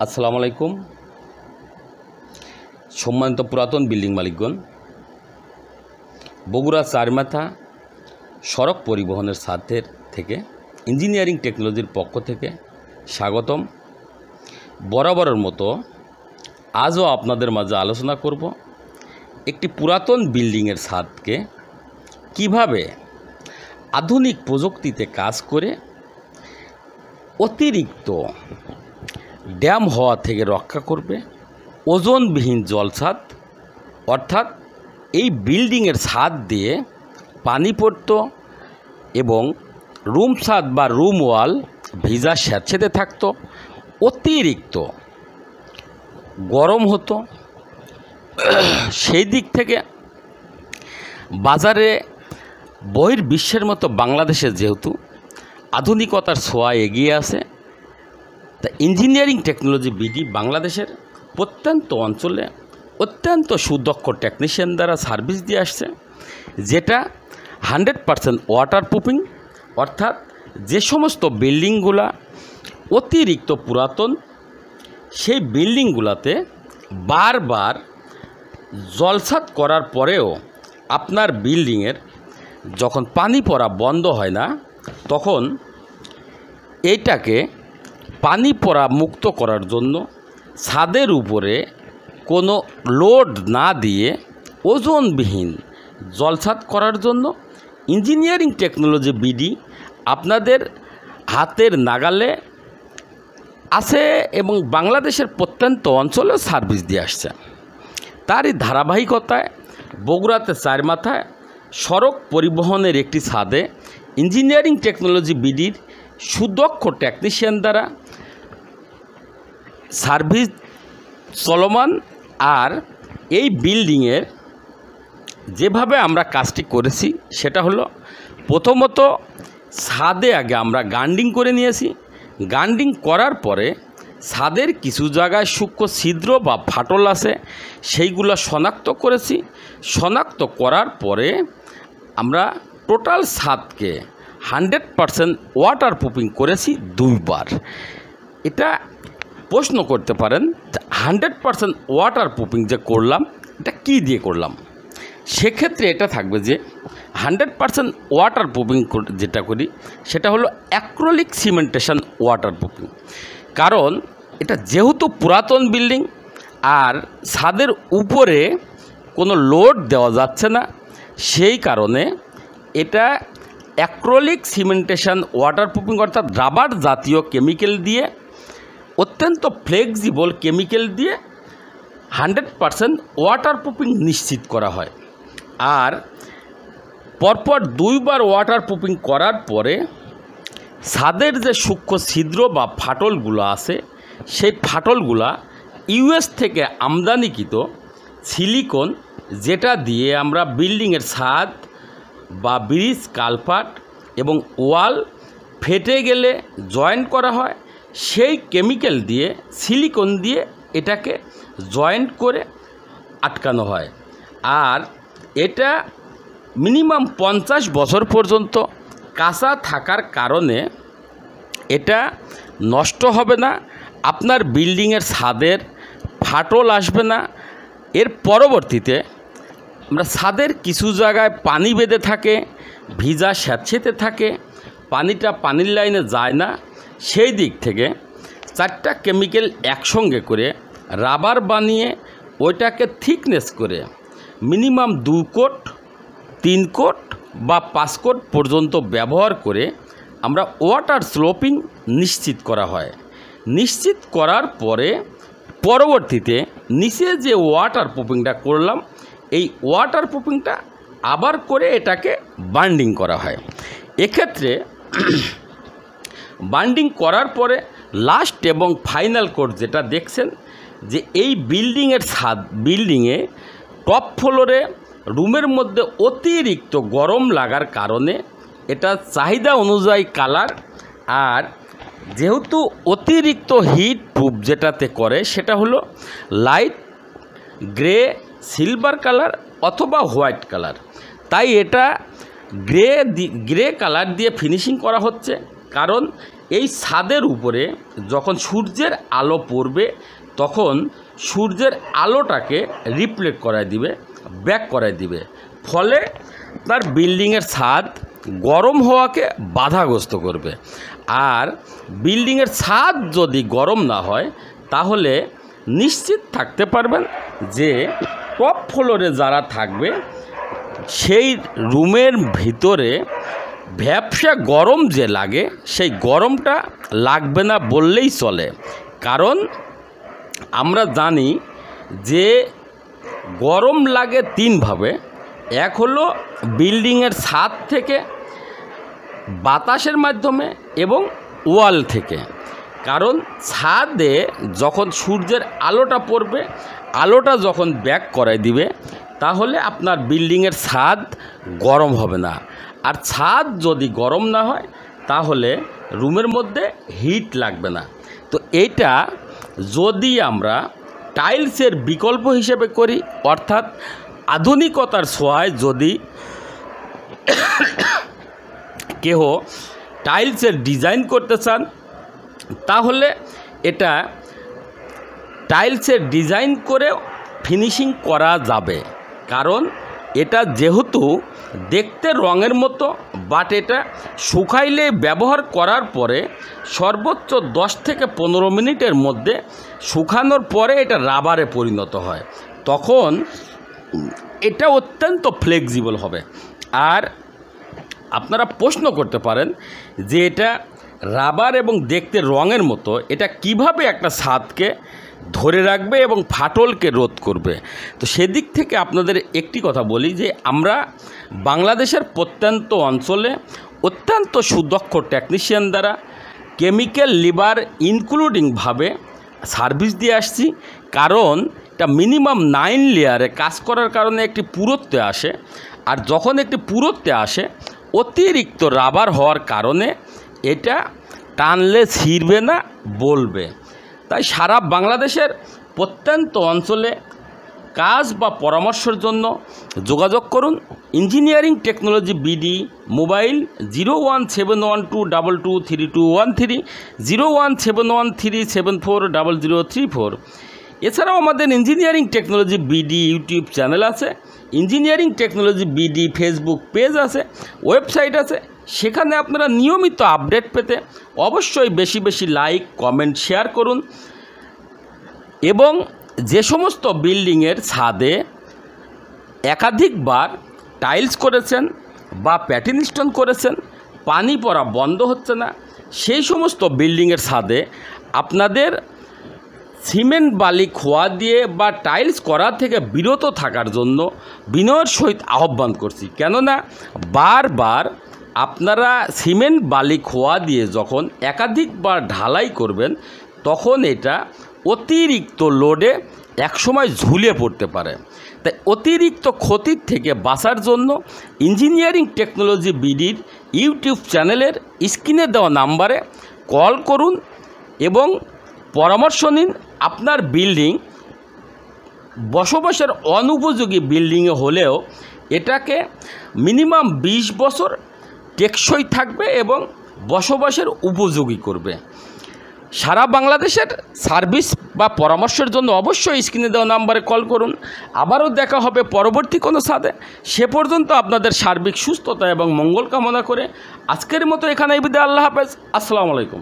আসসালামু আলাইকুম। সম্মানিত পুরাতন বিল্ডিং মালিকগণ, বগুড়া চারমাথা সড়ক পরিবহনের ছাদের থেকে ইঞ্জিনিয়ারিং টেকনোলজির পক্ষ থেকে স্বাগতম। বরাবরের মতো আজও আপনাদের মাঝে আলোচনা করব একটি পুরাতন বিল্ডিংয়ের ছাদকে কিভাবে আধুনিক প্রযুক্তিতে কাজ করে অতিরিক্ত ড্যাম হওয়া থেকে রক্ষা করবে। ওজনবিহীন জলছাদ, অর্থাৎ এই বিল্ডিংয়ের ছাদ দিয়ে পানি পড়ত এবং রুম ছাদ বা রুম ওয়াল ভিজা স্যাঁতসেঁতে থাকতো, অতিরিক্ত গরম হতো। সেই দিক থেকে বাজারে বহির্বিশ্বের মতো বাংলাদেশে যেহেতু আধুনিকতার ছোঁয়া এগিয়ে আছে, তা ইঞ্জিনিয়ারিং টেকনোলজি বিডি বাংলাদেশের প্রত্যন্ত অঞ্চলে অত্যন্ত সুদক্ষ টেকনিশিয়ান দ্বারা সার্ভিস দিয়ে আসছে, যেটা 100% ওয়াটার প্রুফিং। অর্থাৎ যে সমস্ত বিল্ডিংগুলা অতিরিক্ত পুরাতন, সেই বিল্ডিংগুলোতে বারবার জলছাদ করার পরেও আপনার বিল্ডিংয়ের যখন পানি পড়া বন্ধ হয় না, তখন এইটাকে পানি পড়া মুক্ত করার জন্য ছাদের উপরে কোনো লোড না দিয়ে ওজনবিহীন জলছাদ করার জন্য ইঞ্জিনিয়ারিং টেকনোলজি বিডি আপনাদের হাতের নাগালে আছে এবং বাংলাদেশের প্রত্যন্ত অঞ্চলেও সার্ভিস দিয়ে আসছে। তারই ধারাবাহিকতায় বগুড়াতে চারমাথায় সড়ক পরিবহনের একটি ছাদে ইঞ্জিনিয়ারিং টেকনোলজি বিডির সুদক্ষ টেকনিশিয়ান দ্বারা সার্ভিস চলমান। আর এই বিল্ডিংয়ের যেভাবে আমরা কাজটি করেছি সেটা হলো, প্রথমত ছাদে আগে আমরা গান্ডিং করে নিয়েছি। গান্ডিং করার পরে ছাদের কিছু জায়গায় সূক্ষ্ম ছিদ্র বা ফাটল আছে, সেইগুলো শনাক্ত করেছি। শনাক্ত করার পরে আমরা টোটাল ছাদকে 100% ওয়াটার প্রুফিং করেছি 2 বার। এটা প্রশ্ন করতে পারেন 100% ওয়াটার প্রুফিং যে করলাম, এটা কী দিয়ে করলাম? সেক্ষেত্রে এটা থাকবে যে 100% ওয়াটার প্রুফিং যেটা করি সেটা হলো অ্যাক্রিলিক সিমেন্টেশন ওয়াটার প্রুফিং। কারণ এটা যেহেতু পুরাতন বিল্ডিং আর ছাদের উপরে কোনো লোড দেওয়া যাচ্ছে না, সেই কারণে এটা অ্যাক্রিলিক সিমেন্টেশন ওয়াটার প্রুফিং, অর্থাৎ রাবার জাতীয় কেমিক্যাল দিয়ে, অত্যন্ত ফ্লেক্সিবল কেমিক্যাল দিয়ে 100% ওয়াটার প্রুফিং নিশ্চিত করা হয়। আর পরপর 2 বার ওয়াটার প্রুফিং করার পরে ছাদের যে সূক্ষ্ম ছিদ্র বা ফাটলগুলো আছে, সেই ফাটলগুলা ইউএস থেকে আমদানিকৃত সিলিকন, যেটা দিয়ে আমরা বিল্ডিংয়ের ছাদ বা ব্রিজ, কালভার্ট এবং ওয়াল ফেটে গেলে জয়েন্ট করা হয়, সেই কেমিক্যাল দিয়ে, সিলিকন দিয়ে এটাকে জয়েন্ট করে আটকানো হয়। আর এটা মিনিমাম 50 বছর পর্যন্ত কাঁচা থাকার কারণে এটা নষ্ট হবে না, আপনার বিল্ডিংয়ের ছাদের ফাটল আসবে না। এর পরবর্তীতে আমরা ছাদের কিছু জায়গায় পানি বেঁধে থাকে, ভিজা স্যাঁতসেঁতে থাকে, পানিটা পানির লাইনে যায় না, সেই দিক থেকে 4টা কেমিক্যাল একসঙ্গে করে রাবার বানিয়ে ওইটাকে থিকনেস করে মিনিমাম 2 কোট, 3 কোট বা 5 কোট পর্যন্ত ব্যবহার করে আমরা ওয়াটার স্লোপিং নিশ্চিত করা হয়। নিশ্চিত করার পরে পরবর্তীতে নিচে যে ওয়াটার প্রুফিংটা করলাম, এই ওয়াটার প্রুফিংটা আবার করে এটাকে বান্ডিং করা হয়। এক্ষেত্রে বান্ডিং করার পরে লাস্ট এবং ফাইনাল কোট যেটা দেখছেন, যে এই বিল্ডিংয়ের ছাদ, বিল্ডিংয়ে টপ ফ্লোরে রুমের মধ্যে অতিরিক্ত গরম লাগার কারণে এটা চাহিদা অনুযায়ী কালার, আর যেহেতু অতিরিক্ত হিট প্রুফ যেটাতে করে সেটা হলো লাইট গ্রে, সিলভার কালার অথবা হোয়াইট কালার। তাই এটা গ্রে কালার দিয়ে ফিনিশিং করা হচ্ছে, কারণ এই ছাদের উপরে যখন সূর্যের আলো পড়বে তখন সূর্যের আলোটাকে রিফ্লেক্ট করায় দিবে, ব্যাক করায় দিবে, ফলে তার বিল্ডিংয়ের ছাদ গরম হওয়াকে বাধাগ্রস্ত করবে। আর বিল্ডিংয়ের ছাদ যদি গরম না হয় তাহলে নিশ্চিত থাকতে পারবেন যে টপ ফ্লোরে যারা থাকবে সেই রুমের ভিতরে ভ্যাপসা গরম যে লাগে সেই গরমটা লাগবে না বললেই চলে। কারণ আমরা জানি যে গরম লাগে তিনভাবে। এক হলো বিল্ডিংয়ের ছাদ থেকে, বাতাসের মাধ্যমে এবং ওয়াল থেকে। কারণ ছাদে যখন সূর্যের আলোটা পড়বে, আলোটা যখন ব্যাক করায় দিবে তাহলে আপনার বিল্ডিংয়ের ছাদ গরম হবে না। আর ছাদ যদি গরম না হয় তাহলে রুমের মধ্যে হিট লাগবে না। তো এইটা যদি আমরা টাইলসের বিকল্প হিসেবে করি, অর্থাৎ আধুনিকতার ছোঁয়ায় যদি কেহ টাইলসের ডিজাইন করতে চান তাহলে এটা টাইলসের ডিজাইন করে ফিনিশিং করা যাবে। কারণ এটা যেহেতু দেখতে রঙের মতো, বাট এটা শুকাইলে ব্যবহার করার পরে সর্বোচ্চ 10 থেকে 15 মিনিটের মধ্যে শুকানোর পরে এটা রাবারে পরিণত হয়, তখন এটা অত্যন্ত ফ্লেক্সিবল হবে। আর আপনারা প্রশ্ন করতে পারেন যে এটা রাবার এবং দেখতে রঙের মতো, এটা কিভাবে একটা ছাদকে ধরে রাখবে এবং ফাটলকে রোধ করবে। তো সেদিক থেকে আপনাদের একটি কথা বলি যে আমরা বাংলাদেশের প্রত্যন্ত অঞ্চলে অত্যন্ত সুদক্ষ টেকনিশিয়ান দ্বারা কেমিক্যাল লিভার ইনক্লুডিংভাবে সার্ভিস দিয়ে আসছি। কারণ এটা মিনিমাম 9 লেয়ারে কাজ করার কারণে একটি পুরুত্বে আসে। আর যখন একটি পুরুত্বে আসে অতিরিক্ত রাবার হওয়ার কারণে এটা টানলে ছিঁড়বে না, বলবে। তাই সারা বাংলাদেশের প্রত্যন্ত অঞ্চলে কাজ বা পরামর্শের জন্য যোগাযোগ করুন ইঞ্জিনিয়ারিং টেকনোলজি বিডি, মোবাইল 01712223213, 01713740034। এছাড়াও আমাদের engineering technology BD YouTube channel আছে, engineering technology BD Facebook page আছে, ওয়েবসাইট আছে। সেখানে আপনারা নিয়মিত আপডেট পেতে অবশ্যই বেশি বেশি লাইক, কমেন্ট, শেয়ার করুন। এবং যে সমস্ত বিল্ডিংয়ের ছাদে একাধিকবার টাইলস করেছেন বা প্যাটিন স্টোন করেছেন, পানি পড়া বন্ধ হচ্ছে না, সেই সমস্ত বিল্ডিংয়ের ছাদে আপনাদের সিমেন্ট বালি খোয়া দিয়ে বা টাইলস করা থেকে বিরত থাকার জন্য বিনয়ের সহিত আহ্বান করছি। কেননা বারবার আপনারা সিমেন্ট বালি খোয়া দিয়ে যখন একাধিকবার ঢালাই করবেন তখন এটা অতিরিক্ত লোডে একসময় ঝুলে পড়তে পারে। তাই অতিরিক্ত ক্ষতির থেকে বাঁচার জন্য ইঞ্জিনিয়ারিং টেকনোলজি বিডির ইউটিউব চ্যানেলের স্ক্রিনে দেওয়া নাম্বারে কল করুন এবং পরামর্শ নিন। আপনার বিল্ডিং বসবাসের অনুপযোগী বিল্ডিংয়ে হলেও এটাকে মিনিমাম 20 বছর টেকসই থাকবে এবং বসবাসের উপযোগী করবে। সারা বাংলাদেশের সার্ভিস বা পরামর্শের জন্য অবশ্যই স্ক্রিনে দেওয়া নাম্বারে কল করুন। আবারও দেখা হবে পরবর্তী কোনো ছাদে। সে পর্যন্ত আপনাদের সার্বিক সুস্থতা এবং মঙ্গল কামনা করে আজকের মতো এখানেই বিদায়। আল্লাহ হাফেজ। আসসালামু আলাইকুম।